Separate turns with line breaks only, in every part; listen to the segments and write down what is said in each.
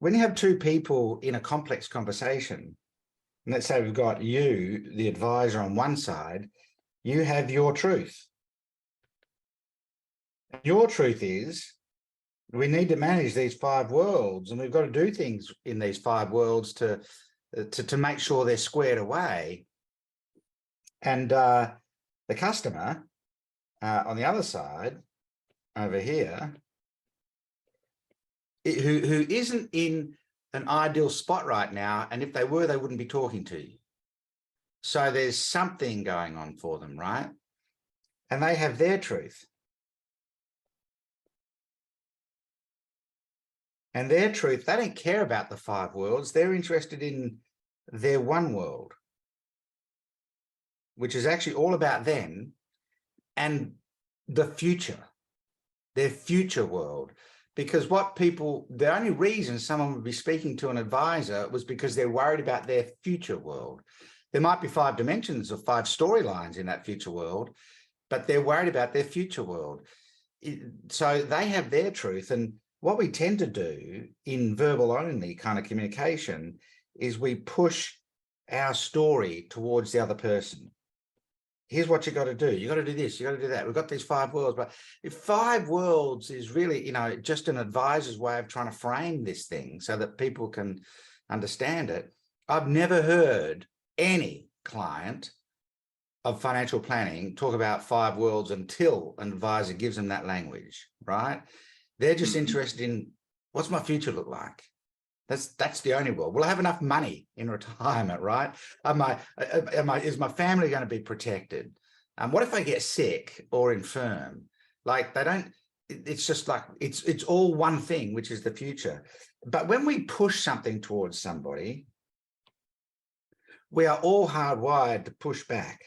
when you have two people in a complex conversation, and let's say we've got you, the advisor, on one side, you have your truth. Your truth is we need to manage these 5 worlds, and we've got to do things in these 5 worlds to make sure they're squared away. And the customer on the other side over here, who isn't in an ideal spot right now, and if they were, they wouldn't be talking to you. So there's something going on for them, right? And they have their truth. And their truth, they don't care about the 5 worlds. They're interested in their one world, which is actually all about them and the future, their future world. Because what people, the only reason someone would be speaking to an advisor was because they're worried about their future world. There might be 5 dimensions or 5 storylines in that future world, but they're worried about their future world. So they have their truth. And what we tend to do in verbal only kind of communication is we push our story towards the other person. Here's what you got to do. You got to do this. You got to do that. We've got these 5 worlds, but if 5 worlds is really, just an advisor's way of trying to frame this thing so that people can understand it. I've never heard any client of financial planning talk about 5 worlds until an advisor gives them that language, right? They're just interested in what's my future look like. That's the only world. Will I have enough money in retirement, right? Is my family going to be protected? What if I get sick or infirm? Like they don't, it's just like, it's all one thing, which is the future. But when we push something towards somebody, we are all hardwired to push back.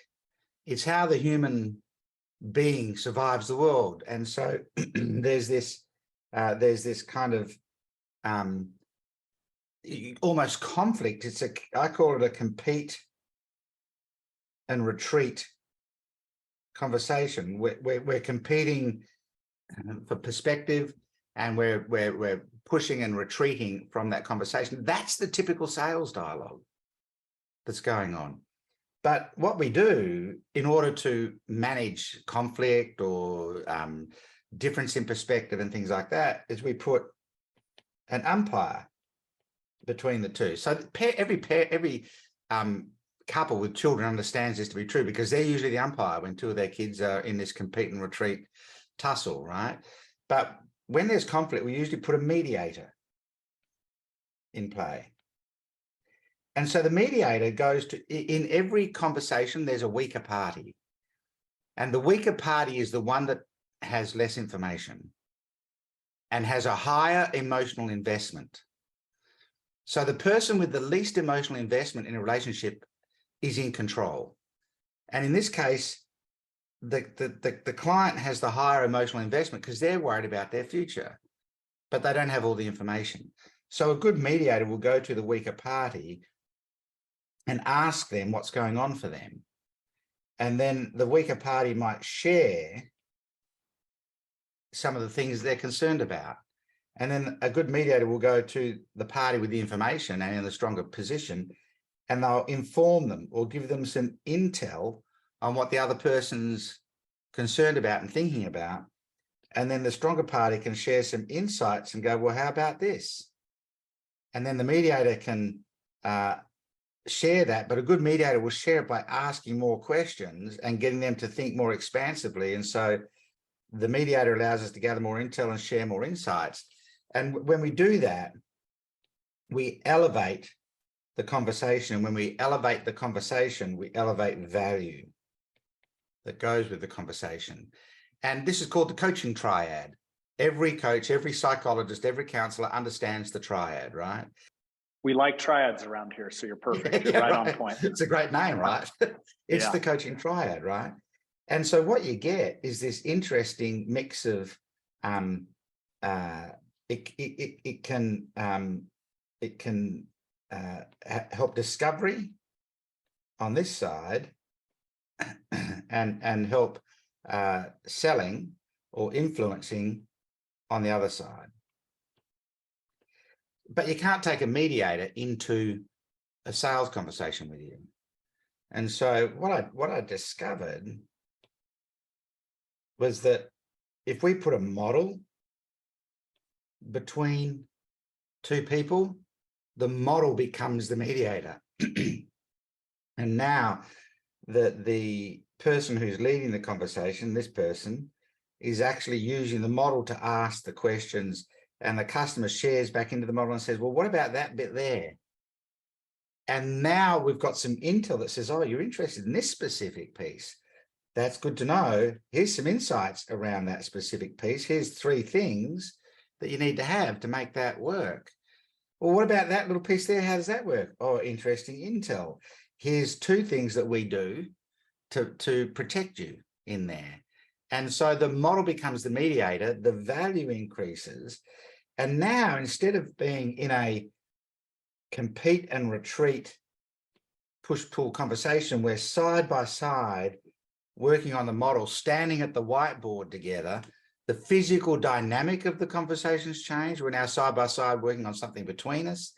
It's how the human being survives the world. And so there's this kind of almost conflict. I call it a compete and retreat conversation. We're competing for perspective, and we're pushing and retreating from that conversation. That's the typical sales dialogue that's going on. But what we do in order to manage conflict or difference in perspective and things like that is we put an umpire between the two. So every couple with children understands this to be true, because they're usually the umpire when 2 of their kids are in this compete and retreat tussle, right? But when there's conflict, we usually put a mediator in play. And so the mediator goes to, in every conversation, there's a weaker party. And the weaker party is the one that has less information and has a higher emotional investment. So the person with the least emotional investment in a relationship is in control. And in this case, the client has the higher emotional investment because they're worried about their future, but they don't have all the information. So a good mediator will go to the weaker party and ask them what's going on for them. And then the weaker party might share some of the things they're concerned about. And then a good mediator will go to the party with the information and in the stronger position, and they'll inform them or give them some intel on what the other person's concerned about and thinking about. And then the stronger party can share some insights and go, well, how about this? And then the mediator can share that, but a good mediator will share it by asking more questions and getting them to think more expansively. And so the mediator allows us to gather more intel and share more insights. And when we do that, we elevate the conversation. And when we elevate the conversation, we elevate value that goes with the conversation. And this is called the coaching triad. Every coach, every psychologist, every counselor understands the triad, right?
We like triads around here, so you're perfect. You're right on point.
It's a great name, right? It's the coaching triad, right? And so what you get is this interesting mix of it can help discovery on this side and help selling or influencing on the other side. but you can't take a mediator into a sales conversation with you. And so what I discovered was that if we put a model between two people, the model becomes the mediator. And now the person who's leading the conversation, this person, is actually using the model to ask the questions, and the customer shares back into the model and says, well, what about that bit there? And now we've got some intel that says, oh, you're interested in this specific piece. That's good to know. Here's some insights around that specific piece. Here's 3 things that you need to have to make that work. Well, what about that little piece there? How does that work? Oh, interesting intel. Here's 2 things that we do to protect you in there. And so the model becomes the mediator, the value increases. And now, instead of being in a compete and retreat, push-pull conversation, we're side by side working on the model, standing at the whiteboard together. The physical dynamic of the conversations change. We're now side by side working on something between us.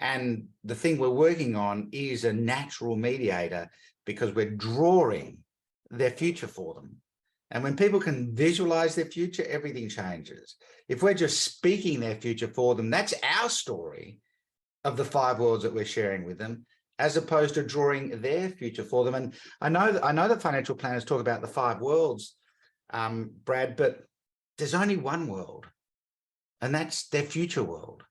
And the thing we're working on is a natural mediator, because we're drawing their future for them. And when people can visualize their future, everything changes. If we're just speaking their future for them, that's our story of the 5 worlds that we're sharing with them, as opposed to drawing their future for them. And I know that financial planners talk about the 5 worlds, Brad, but there's only one world, and that's their future world.